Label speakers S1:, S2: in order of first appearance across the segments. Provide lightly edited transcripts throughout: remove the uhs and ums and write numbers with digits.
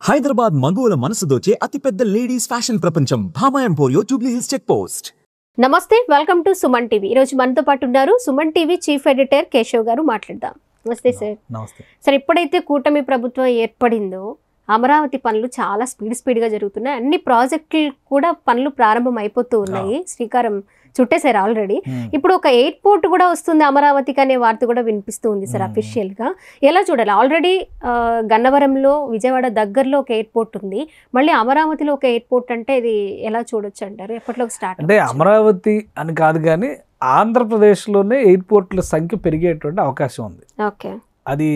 S1: హైదరాబాద్ మగువల మనసు దోచే అతిపెద్ద లేడీస్ ఫ్యాషన్ ప్రపంచం Bhama Emporio Jubilee Hills check post.
S2: నమస్తే, వెల్కమ్ టు సుమన్ టీవీ. ఈరోజు మనతో పాటు ఉన్నారు Suman TV chief editor Keshav గారు. మాట్లాడదాం. నమస్తే సార్.
S3: నమస్తే
S2: సార్, ఎప్పుడైతే కూటమి ప్రభుత్వం ఏర్పడిందో అమరావతి పనులు చాలా స్పీడ్గా జరుగుతున్నాయి. అన్ని ప్రాజెక్టులు కూడా పనులు ప్రారంభం అయిపోతూ ఉన్నాయి. శ్రీకారం చుట్టేశారు ఆల్రెడీ. ఇప్పుడు ఒక ఎయిర్పోర్ట్ కూడా వస్తుంది అమరావతికి అనే వార్త కూడా వినిపిస్తూ ఉంది సార్ అఫీషియల్ గా. ఎలా చూడాలి? ఆల్రెడీ గన్నవరంలో విజయవాడ దగ్గరలో ఒక ఎయిర్పోర్ట్ ఉంది, మళ్ళీ అమరావతిలో ఒక ఎయిర్పోర్ట్ అంటే ఇది ఎలా చూడొచ్చు అంటారు? ఎప్పట్లో స్టార్ట్
S3: అంటే అమరావతి అని కాదు కానీ ఆంధ్రప్రదేశ్లోనే ఎయిర్పోర్ట్ల సంఖ్య పెరిగేటువంటి అవకాశం ఉంది.
S2: ఓకే,
S3: అది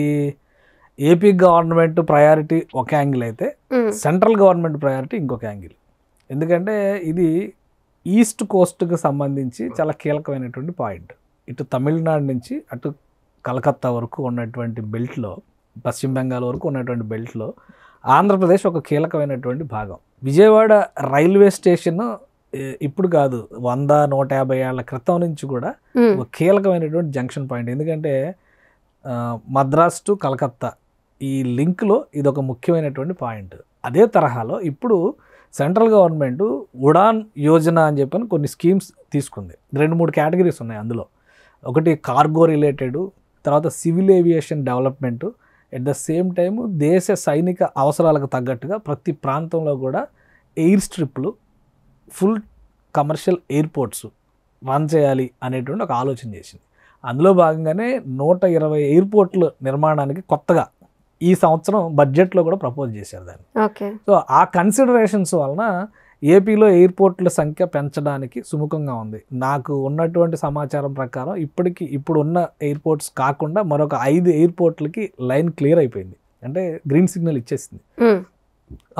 S3: ఏపీ గవర్నమెంట్ ప్రయారిటీ ఒక యాంగిల్ అయితే సెంట్రల్ గవర్నమెంట్ ప్రయారిటీ ఇంకొక యాంగిల్. ఎందుకంటే ఇది ఈస్ట్ కోస్ట్కి సంబంధించి చాలా కీలకమైనటువంటి పాయింట్. ఇటు తమిళనాడు నుంచి అటు కలకత్తా వరకు ఉన్నటువంటి బెల్ట్లో, పశ్చిమ బెంగాల్ వరకు ఉన్నటువంటి బెల్ట్లో ఆంధ్రప్రదేశ్ ఒక కీలకమైనటువంటి భాగం. విజయవాడ రైల్వే స్టేషన్ ఇప్పుడు కాదు, 100-150 ఏళ్ల క్రితం నుంచి కూడా ఒక కీలకమైనటువంటి జంక్షన్ పాయింట్. ఎందుకంటే మద్రాస్ టు కలకత్తా ఈ లింక్లో ఇది ఒక ముఖ్యమైనటువంటి పాయింట్. అదే తరహాలో ఇప్పుడు సెంట్రల్ గవర్నమెంట్ ఉడాన్ యోజన అని చెప్పని కొన్ని స్కీమ్స్ తీసుకుంది. 2-3 కేటగిరీస్ ఉన్నాయి అందులో. ఒకటి కార్గో రిలేటెడ్, తర్వాత civil aviation development, at the same time దేశ సైనిక అవసరాలకు తగ్గట్టుగా ప్రతి ప్రాంతంలో కూడా ఎయిర్ స్ట్రిప్లు, ఫుల్ కమర్షియల్ ఎయిర్పోర్ట్స్ రన్ చేయాలి అనేటువంటి ఒక ఆలోచన చేసింది. అందులో భాగంగానే 120 ఎయిర్పోర్ట్ల నిర్మాణానికి కొత్తగా ఈ సంవత్సరం బడ్జెట్లో కూడా ప్రపోజ్ చేశారు దాన్ని.
S2: ఓకే,
S3: సో ఆ కన్సిడరేషన్స్ వలన ఏపీలో ఎయిర్పోర్ట్ల సంఖ్య పెంచడానికి సుముఖంగా ఉంది. నాకు ఉన్నటువంటి సమాచారం ప్రకారం ఇప్పుడు ఉన్న ఎయిర్పోర్ట్స్ కాకుండా మరొక 5 ఎయిర్పోర్ట్లకి లైన్ క్లియర్ అయిపోయింది, అంటే గ్రీన్ సిగ్నల్ ఇచ్చేసింది.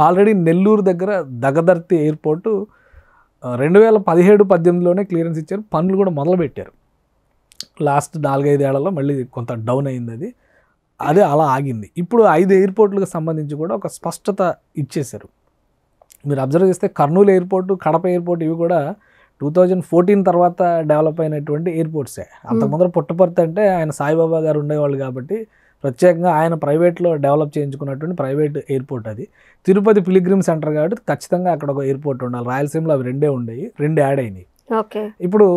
S3: ఆల్రెడీ నెల్లూరు దగ్గర దగదర్తి ఎయిర్పోర్టు 2017-18లోనే క్లియరెన్స్ ఇచ్చారు. పనులు కూడా మొదలుపెట్టారు. లాస్ట్ 4-5 ఏళ్లలో మళ్ళీ కొంత డౌన్ అయింది. అదే అలా ఆగింది. ఇప్పుడు 5 ఎయిర్పోర్ట్లకు సంబంధించి కూడా ఒక స్పష్టత ఇచ్చేశారు. మీరు అబ్జర్వ్ చేస్తే కర్నూలు ఎయిర్పోర్టు, కడప ఎయిర్పోర్ట్ ఇవి కూడా 2014 తర్వాత డెవలప్ అయినటువంటి ఎయిర్పోర్ట్సే. అంతకుముందర పుట్టపర్తి అంటే ఆయన సాయిబాబా గారు ఉండేవాళ్ళు కాబట్టి ప్రత్యేకంగా ఆయన ప్రైవేట్లో డెవలప్ చేయించుకున్నటువంటి ప్రైవేట్ ఎయిర్పోర్ట్ అది. తిరుపతి పిలిగ్రిమ్ సెంటర్ కాబట్టి ఖచ్చితంగా అక్కడ ఒక ఎయిర్పోర్ట్ ఉండాలి. రాయలసీమలో అవి 2 ఉండేవి, 2 యాడ్ అయినాయి.
S2: ఓకే,
S3: ఇప్పుడు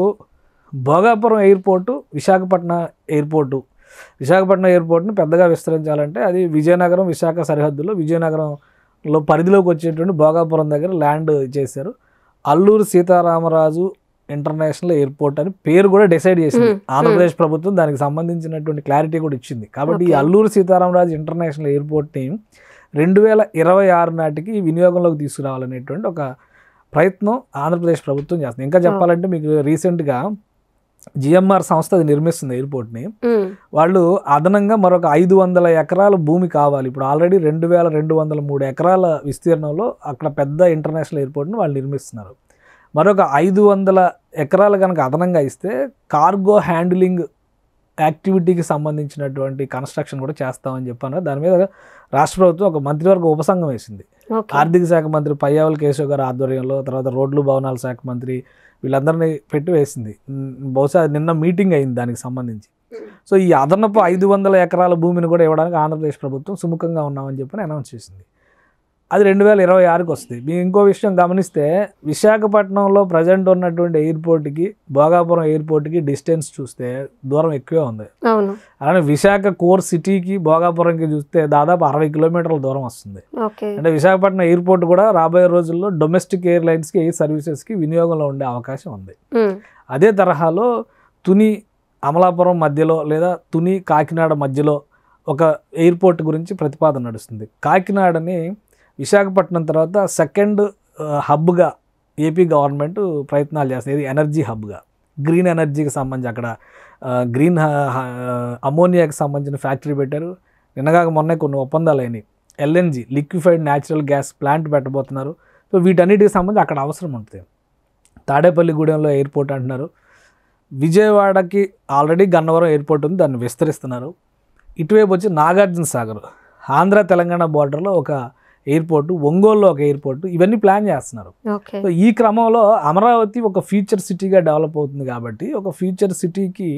S3: భోగాపురం ఎయిర్పోర్టు, విశాఖపట్నం ఎయిర్పోర్ట్ని పెద్దగా విస్తరించాలంటే అది విజయనగరం విశాఖ సరిహద్దులో, విజయనగరంలో పరిధిలోకి వచ్చేటువంటి భోగాపురం దగ్గర ల్యాండ్ చేశారు. అల్లూరు సీతారామరాజు ఇంటర్నేషనల్ ఎయిర్పోర్ట్ అని పేరు కూడా డిసైడ్ చేసింది ఆంధ్రప్రదేశ్ ప్రభుత్వం. దానికి సంబంధించినటువంటి క్లారిటీ కూడా ఇచ్చింది. కాబట్టి ఈ అల్లూరు సీతారామరాజు ఇంటర్నేషనల్ ఎయిర్పోర్ట్ని 2026 నాటికి వినియోగంలోకి తీసుకురావాలనేటువంటి ఒక ప్రయత్నం ఆంధ్రప్రదేశ్ ప్రభుత్వం చేస్తుంది. ఇంకా చెప్పాలంటే మీకు రీసెంట్గా జిఎంఆర్ సంస్థ అది నిర్మిస్తుంది ఎయిర్పోర్ట్ని. వాళ్ళు అదనంగా మరొక 500 ఎకరాల భూమి కావాలి. ఇప్పుడు ఆల్రెడీ 2203 ఎకరాల విస్తీర్ణంలో అక్కడ పెద్ద ఇంటర్నేషనల్ ఎయిర్పోర్ట్ని వాళ్ళు నిర్మిస్తున్నారు. మరొక 500 ఎకరాలు కనుక అదనంగా ఇస్తే కార్గో హ్యాండిలింగ్ యాక్టివిటీకి సంబంధించినటువంటి కన్స్ట్రక్షన్ కూడా చేస్తామని చెప్పాను. దాని మీద రాష్ట్ర ప్రభుత్వం ఒక మంత్రివర్గ ఉపసంఘం వేసింది. ఆర్థిక శాఖ మంత్రి పయ్యావుల కేశవ్ గారు ఆధ్వర్యంలో, తర్వాత రోడ్లు భవనాల శాఖ మంత్రి, వీళ్ళందరినీ పెట్టి వేసింది. బహుశా నిన్న మీటింగ్ అయింది దానికి సంబంధించి. సో ఈ అదనపు 500 ఎకరాల భూమిని కూడా ఇవ్వడానికి ఆంధ్రప్రదేశ్ ప్రభుత్వం సుముఖంగా ఉన్నామని చెప్పి అనౌన్స్ చేసింది. అది 2026కి వస్తుంది. మీరు ఇంకో విషయం గమనిస్తే విశాఖపట్నంలో ప్రజెంట్ ఉన్నటువంటి ఎయిర్పోర్ట్కి భోగాపురం ఎయిర్పోర్ట్కి డిస్టెన్స్ చూస్తే దూరం ఎక్కువే ఉంది. అలానే విశాఖ కోర్ సిటీకి భోగాపురంకి చూస్తే దాదాపు 60 కిలోమీటర్ల దూరం వస్తుంది. అంటే విశాఖపట్నం ఎయిర్పోర్ట్ కూడా రాబోయే రోజుల్లో డొమెస్టిక్ ఎయిర్లైన్స్కి, ఎయిర్ సర్వీసెస్కి వినియోగంలో ఉండే అవకాశం ఉంది. అదే తరహాలో తుని అమలాపురం మధ్యలో లేదా తుని కాకినాడ మధ్యలో ఒక ఎయిర్పోర్ట్ గురించి ప్రతిపాదన నడుస్తుంది. కాకినాడని విశాఖపట్నం తర్వాత సెకండ్ హబ్గా ఏపీ గవర్నమెంట్ ప్రయత్నాలు చేస్తుంది. ఇది ఎనర్జీ హబ్గా, గ్రీన్ ఎనర్జీకి సంబంధించి అక్కడ గ్రీన్ అమోనియాకి సంబంధించిన ఫ్యాక్టరీ పెట్టారు. నిన్నగాక మొన్నే కొన్ని ఒప్పందాలు అయినాయి. LNG, liquefied natural gas plant పెట్టబోతున్నారు. సో వీటన్నిటికి సంబంధించి అక్కడ అవసరం ఉంటుంది. తాడేపల్లిగూడెంలో ఎయిర్పోర్ట్ అంటున్నారు. విజయవాడకి ఆల్రెడీ గన్నవరం ఎయిర్పోర్ట్ ఉంది, దాన్ని విస్తరిస్తున్నారు. ఇటువైపు వచ్చి నాగార్జున సాగర్, ఆంధ్ర తెలంగాణ బార్డర్లో ఒక ఎయిర్పోర్టు, ఒంగోలులో ఒక ఎయిర్పోర్టు, ఇవన్నీ ప్లాన్ చేస్తున్నారు. సో ఈ క్రమంలో అమరావతి ఒక ఫ్యూచర్ సిటీగా డెవలప్ అవుతుంది కాబట్టి ఒక ఫ్యూచర్ సిటీకి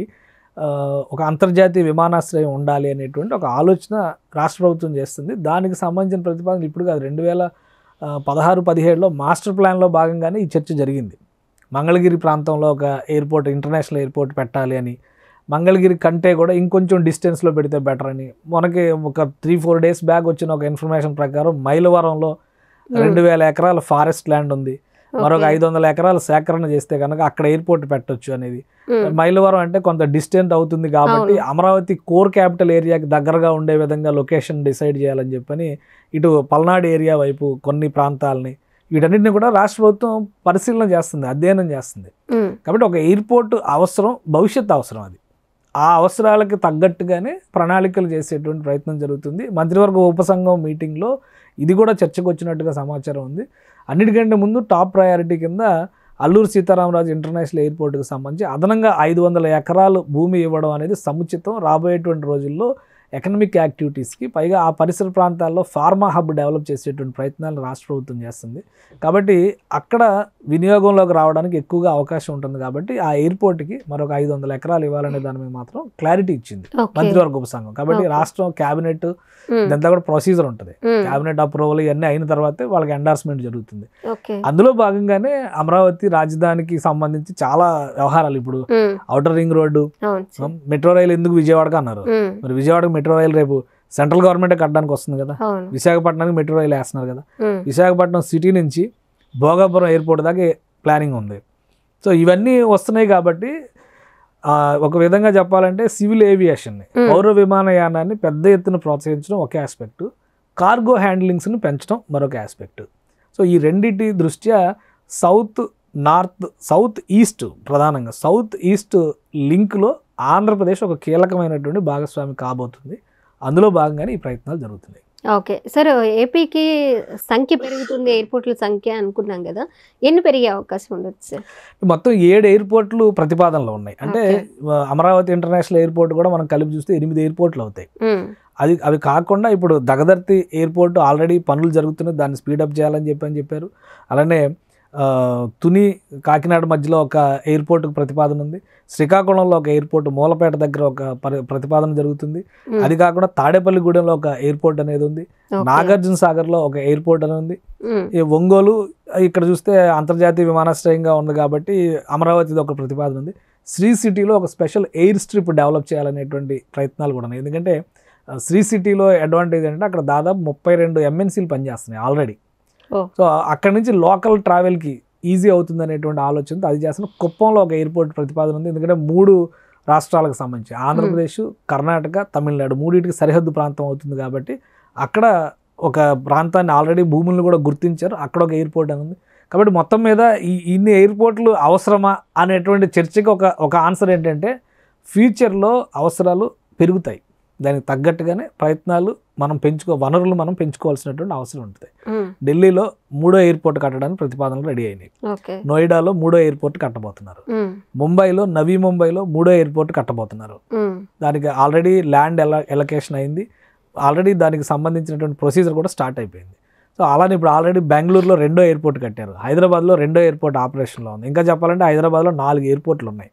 S3: ఒక అంతర్జాతీయ విమానాశ్రయం ఉండాలి అనేటువంటి ఒక ఆలోచన రాష్ట్ర ప్రభుత్వం చేస్తుంది. దానికి సంబంధించిన ప్రతిపాదన ఇప్పుడు కాదు, 2016-17లో మాస్టర్ ప్లాన్లో భాగంగానే ఈ చర్చ జరిగింది. మంగళగిరి ప్రాంతంలో ఒక ఎయిర్పోర్ట్, ఇంటర్నేషనల్ ఎయిర్పోర్ట్ పెట్టాలి అని, మంగళగిరి కంటే కూడా ఇంకొంచెం డిస్టెన్స్లో పెడితే బెటర్ అని. మనకి ఒక 3-4 డేస్ బ్యాక్ వచ్చిన ఒక ఇన్ఫర్మేషన్ ప్రకారం మైలవరంలో 2000 ఎకరాల ఫారెస్ట్ ల్యాండ్ ఉంది, మరొక 500 ఎకరాలు సేకరణ చేస్తే కనుక అక్కడ ఎయిర్పోర్ట్ పెట్టొచ్చు అనేది. మైలవరం అంటే కొంత డిస్టెంట్ అవుతుంది కాబట్టి అమరావతి కోర్ క్యాపిటల్ ఏరియాకి దగ్గరగా ఉండే విధంగా లొకేషన్ డిసైడ్ చేయాలని చెప్పని ఇటు పల్నాడు ఏరియా వైపు కొన్ని ప్రాంతాలని వీటన్నిటిని కూడా రాష్ట్ర ప్రభుత్వం పరిశీలన చేస్తుంది, అధ్యయనం చేస్తుంది. కాబట్టి ఒక ఎయిర్పోర్ట్ అవసరం, భవిష్యత్ అవసరం. అది ఆ అవసరాలకి తగ్గట్టుగానే ప్రణాళికలు చేసేటువంటి ప్రయత్నం జరుగుతుంది. మంత్రివర్గ ఉపసంఘం మీటింగ్లో ఇది కూడా చర్చకు వచ్చినట్టుగా సమాచారం ఉంది. అన్నిటికంటే ముందు టాప్ ప్రయారిటీ కింద అల్లూరు సీతారామరాజు ఇంటర్నేషనల్ ఎయిర్పోర్ట్కి సంబంధించి అదనంగా 500 ఎకరాలు భూమి ఇవ్వడం అనేది సముచితం. రాబోయేటువంటి రోజుల్లో ఎకనామిక్ యాక్టివిటీస్కి, పైగా ఆ పరిసర ప్రాంతాల్లో ఫార్మా హబ్ డెవలప్ చేసేటువంటి ప్రయత్నాలు రాష్ట్ర ప్రభుత్వం చేస్తుంది. కాబట్టి అక్కడ వినియోగంలోకి రావడానికి ఎక్కువగా అవకాశం ఉంటుంది. కాబట్టి ఆ ఎయిర్పోర్ట్కి మరొక 500 ఎకరాలు ఇవ్వాలనే దాని మీద మాత్రం క్లారిటీ ఇచ్చింది మంత్రివర్గ ఉపసంఘం. కాబట్టి రాష్ట్రం క్యాబినెట్ ఇదంతా కూడా ప్రొసీజర్ ఉంటుంది. క్యాబినెట్ అప్రూవల్ ఇవన్నీ అయిన తర్వాతే వాళ్ళకి ఎండార్స్మెంట్ జరుగుతుంది. అందులో భాగంగానే అమరావతి రాజధానికి సంబంధించి చాలా వ్యవహారాలు, ఇప్పుడు ఔటర్ రింగ్ రోడ్డు, మెట్రో రైలు ఎందుకు విజయవాడకు అన్నారు, మరి విజయవాడకు మెట్రో రైలు రేపు సెంట్రల్ గవర్నమెంట్ కట్టడానికి వస్తుంది కదా, విశాఖపట్నానికి మెట్రో రైలు వేస్తున్నారు కదా, విశాఖపట్నం సిటీ నుంచి భోగాపురం ఎయిర్పోర్ట్ దాకా ప్లానింగ్ ఉంది. సో ఇవన్నీ వస్తున్నాయి కాబట్టి ఒక విధంగా చెప్పాలంటే సివిల్ ఏవియేషన్ని, పౌర విమానయానాన్ని పెద్ద ఎత్తున ప్రోత్సహించడం ఒక ఆస్పెక్టు, కార్గో హ్యాండ్లింగ్స్ని పెంచడం మరొక ఆస్పెక్టు. సో ఈ రెండింటి దృష్ట్యా సౌత్ ఈస్ట్, ప్రధానంగా సౌత్ ఈస్ట్ లింక్లో ఆంధ్రప్రదేశ్ ఒక కీలకమైనటువంటి భాగస్వామి కాబోతుంది. అందులో భాగంగానే ఈ ప్రయత్నాలు జరుగుతున్నాయి.
S2: ఓకే సార్, ఏపీకి సంఖ్య పెరుగుతుంది, ఎయిర్పోర్ట్ల సంఖ్య అనుకున్నాం కదా, ఎన్ని పెరిగే అవకాశం ఉండొచ్చు సార్?
S3: మొత్తం 7 ఎయిర్పోర్ట్లు ప్రతిపాదనలో ఉన్నాయి. అంటే అమరావతి ఇంటర్నేషనల్ ఎయిర్పోర్ట్ కూడా మనం కలిపి చూస్తే 8 ఎయిర్పోర్ట్లు అవుతాయి. అవి కాకుండా ఇప్పుడు దగదర్తి ఎయిర్పోర్ట్ ఆల్రెడీ పనులు జరుగుతున్నాయి, దాన్ని స్పీడప్ చేయాలని చెప్పారు. అలానే తుని కాకినాడ మధ్యలో ఒక ఎయిర్పోర్ట్కి ప్రతిపాదన ఉంది. శ్రీకాకుళంలో ఒక ఎయిర్పోర్ట్, మూలపేట దగ్గర ఒక ప్రతిపాదన జరుగుతుంది. అది కాకుండా తాడేపల్లిగూడెంలో ఒక ఎయిర్పోర్ట్ అనేది ఉంది. నాగార్జున సాగర్లో ఒక ఎయిర్పోర్ట్ అనేది ఉంది. ఈ ఒంగోలు ఇక్కడ చూస్తే అంతర్జాతీయ విమానాశ్రయంగా ఉంది కాబట్టి అమరావతిది ఒక ప్రతిపాదన ఉంది. శ్రీ సిటీలో ఒక స్పెషల్ ఎయిర్ స్ట్రిప్ డెవలప్ చేయాలనేటువంటి ప్రయత్నాలు కూడా ఉన్నాయి. ఎందుకంటే శ్రీ సిటీలో అడ్వాంటేజ్ అంటే అక్కడ దాదాపు 32 MNCలు పనిచేస్తున్నాయి ఆల్రెడీ. సో అక్కడి నుంచి లోకల్ ట్రావెల్కి ఈజీ అవుతుంది అనేటువంటి ఆలోచనతో అది చేస్తున్న కుప్పంలో ఒక ఎయిర్పోర్ట్ ప్రతిపాదన ఉంది. ఎందుకంటే 3 రాష్ట్రాలకు సంబంధించి ఆంధ్రప్రదేశ్, కర్ణాటక, తమిళనాడు మూడింటికి సరిహద్దు ప్రాంతం అవుతుంది కాబట్టి అక్కడ ఒక ప్రాంతాన్ని ఆల్రెడీ భూములను కూడా గుర్తించారు, అక్కడ ఒక ఎయిర్పోర్ట్ అని ఉంది. కాబట్టి మొత్తం మీద ఇన్ని ఎయిర్పోర్ట్లు అవసరమా అనేటువంటి చర్చకి ఒక ఆన్సర్ ఏంటంటే ఫ్యూచర్లో అవసరాలు పెరుగుతాయి, దానికి తగ్గట్టుగానే ప్రయత్నాలు వనరులు మనం పెంచుకోవాల్సినటువంటి అవసరం ఉంటుంది. ఢిల్లీలో 3వ ఎయిర్పోర్ట్ కట్టడానికి ప్రతిపాదనలు రెడీ అయినాయి. నోయిడాలో 3వ ఎయిర్పోర్ట్ కట్టబోతున్నారు. ముంబైలో, నవీ ముంబైలో 3వ ఎయిర్పోర్ట్ కట్టబోతున్నారు. దానికి ఆల్రెడీ ల్యాండ్ ఎలకేషన్ అయింది, ఆల్రెడీ దానికి సంబంధించినటువంటి ప్రొసీజర్ కూడా స్టార్ట్ అయిపోయింది. సో అలానే ఇప్పుడు ఆల్రెడీ బెంగళూరులో 2వ ఎయిర్పోర్ట్ కట్టారు, హైదరాబాద్లో 2వ ఎయిర్పోర్ట్ ఆపరేషన్లో ఉంది. ఇంకా చెప్పాలంటే హైదరాబాద్లో 4 ఎయిర్పోర్ట్లు ఉన్నాయి.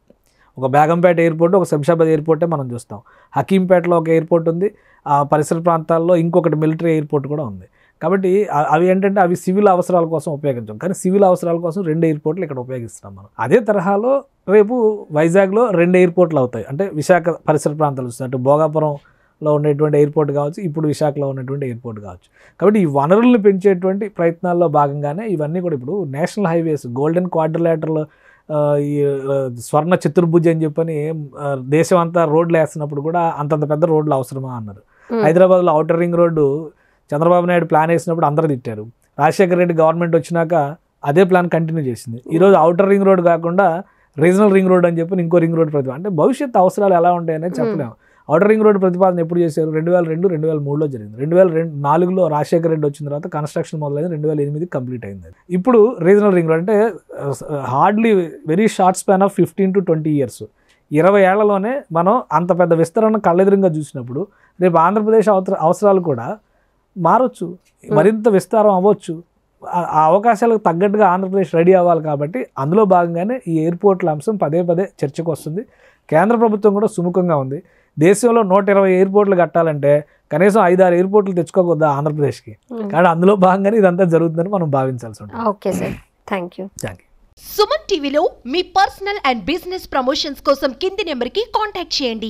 S3: ఒక బేగంపేట ఎయిర్పోర్ట్, ఒక శంషాబాద్ ఎయిర్పోర్టే మనం చూస్తాం. హకీంపేటలో ఒక ఎయిర్పోర్ట్ ఉంది, ఆ పరిసర ప్రాంతాల్లో ఇంకొకటి మిలిటరీ ఎయిర్పోర్ట్ కూడా ఉంది. కాబట్టి అవి ఏంటంటే అవి సివిల్ అవసరాల కోసం ఉపయోగించాం, కానీ సివిల్ అవసరాల కోసం 2 ఎయిర్పోర్ట్లు ఇక్కడ ఉపయోగిస్తున్నాం మనం. అదే తరహాలో రేపు వైజాగ్లో 2 ఎయిర్పోర్ట్లు అవుతాయి. అంటే విశాఖ పరిసర ప్రాంతాలు చూస్తే అటు భోగాపురంలో ఉండేటువంటి ఎయిర్పోర్ట్ కావచ్చు, ఇప్పుడు విశాఖలో ఉన్నటువంటి ఎయిర్పోర్ట్ కావచ్చు. కాబట్టి ఈ వనరులను పెంచేటువంటి ప్రయత్నాల్లో భాగంగానే ఇవన్నీ కూడా ఇప్పుడు నేషనల్ హైవేస్, గోల్డెన్ క్వాడ్రిలేటరల్, ఈ స్వర్ణ చతుర్భుజ అని చెప్పని దేశం అంతా రోడ్లు వేస్తున్నప్పుడు కూడా అంతంత పెద్ద రోడ్లు అవసరమా అన్నారు. హైదరాబాద్లో outer ring road Chandrababu Naidu plan వేసినప్పుడు అందరూ తిట్టారు. రాజశేఖర రెడ్డి గవర్నమెంట్ వచ్చినాక అదే ప్లాన్ కంటిన్యూ చేసింది. ఈరోజు ఔటర్ రింగ్ రోడ్ కాకుండా రీజనల్ రింగ్ రోడ్ అని చెప్పి ఇంకో రింగ్ రోడ్ ప్రతిపాదన. అంటే భవిష్యత్తు అవసరాలు ఎలా ఉంటాయనేది చెప్పలేము. ఔటర్ రింగ్ రోడ్ ప్రతిపాదన ఎప్పుడు చేశారు? 2002, 2003లో జరిగింది. 2004లో రాజశేఖర రెడ్డి వచ్చిన తర్వాత కన్స్ట్రక్షన్ మొదలైంది, 2008 కంప్లీట్ అయింది. ఇప్పుడు రీజనల్ రింగ్ రోడ్ అంటే hardly very short span of 15 to 20 years, 20 ఏళ్లలోనే మనం అంత పెద్ద విస్తరణ కళ్ళెదురుగా చూసినప్పుడు రేపు ఆంధ్రప్రదేశ్ అవసరాలు కూడా మారొచ్చు, మరింత విస్తారం అవ్వచ్చు. ఆ అవకాశాలకు తగ్గట్టుగా ఆంధ్రప్రదేశ్ రెడీ అవ్వాలి. కాబట్టి అందులో భాగంగానే ఈ ఎయిర్పోర్ట్ల అంశం పదే చర్చకు వస్తుంది. కేంద్ర ప్రభుత్వం కూడా సుముఖంగా ఉంది. దేశంలో 120 ఎయిర్పోర్ట్లు కట్టాలంటే కనీసం 5-6 ఎయిర్పోర్ట్లు తెచ్చుకోకూడదా ఆంధ్రప్రదేశ్కి? కానీ అందులో భాగంగానే ఇదంతా జరుగుతుందని మనం భావించాల్సి ఉంటుంది.
S2: Okay sir, thank you.
S4: Suman టీవీలో మీ పర్సనల్ అండ్ బిజినెస్ ప్రమోషన్స్ కోసం కింది నెంబర్కి కాంటాక్ట్ చేయండి.